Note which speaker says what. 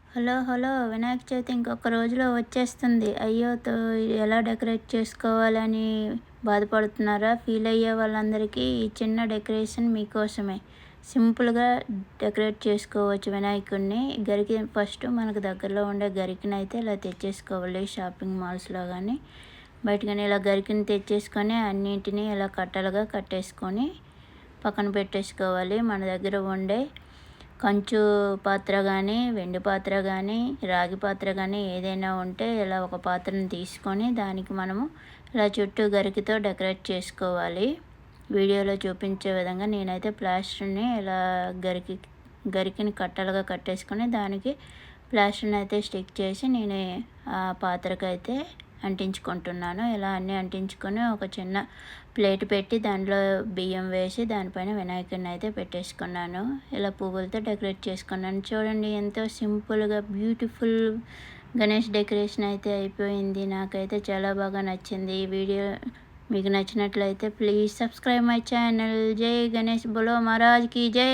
Speaker 1: Hello hello Vinayaka Chavithi ఇంకొక రోజులో వచ్చేస్తుంది. అయ్యో! ఎలా డెకరేట్ చేసుకోవాలని బాధపడుతున్నారా? ఫీల్ అయ్యే వాళ్ళందరికీ ఈ చిన్న డెకరేషన్ మీకోసమే. సింపుల్‌గా డెకరేట్ చేసుకోవచ్చు వినాయకుడిని. ఫస్ట్ మనకు దగ్గరలో ఉండే గరికనైతే ఇలా తెచ్చేసుకోవాలి షాపింగ్ మాల్స్‌లో గానీ, బయట గానీ ఇలా గరికని తెచ్చేసుకొని అన్నిటిని ఇలా కట్టలుగా కట్టేసుకొని పక్కన పెట్టేసుకోవాలి. మన దగ్గర ఉండే కంచు పాత్ర కానీ, వెండి పాత్ర కానీ, రాగి పాత్ర కానీ ఏదైనా ఉంటే ఇలా ఒక పాత్రను తీసుకొని దానికి మనము ఇలా చుట్టూ గరికతో డెకరేట్ చేసుకోవాలి. వీడియోలో చూపించే విధంగా నేనైతే ప్లాస్టర్ని ఇలా గరికిని కట్టలుగా కట్టేసుకొని దానికి ప్లాస్టర్ని అయితే స్టిక్ చేసి నేను ఆ పాత్రకైతే అంటించుకుంటున్నాను. ఇలా అన్నీ అంటించుకొని ఒక చిన్న ప్లేట్ పెట్టి దాంట్లో బియ్యం వేసి దానిపైన వినాయకుడిని అయితే పెట్టేసుకున్నాను. ఇలా పువ్వులతో డెకరేట్ చేసుకున్నాను. చూడండి ఎంతో సింపుల్‌గా బ్యూటిఫుల్ గణేష్ డెకరేషన్ అయితే అయిపోయింది. నాకైతే చాలా బాగా నచ్చింది. ఈ వీడియో మీకు నచ్చినట్లయితే ప్లీజ్ సబ్స్క్రైబ్ మై ఛానల్. జై గణేష్ బోలో మహారాజ్ కీ జై.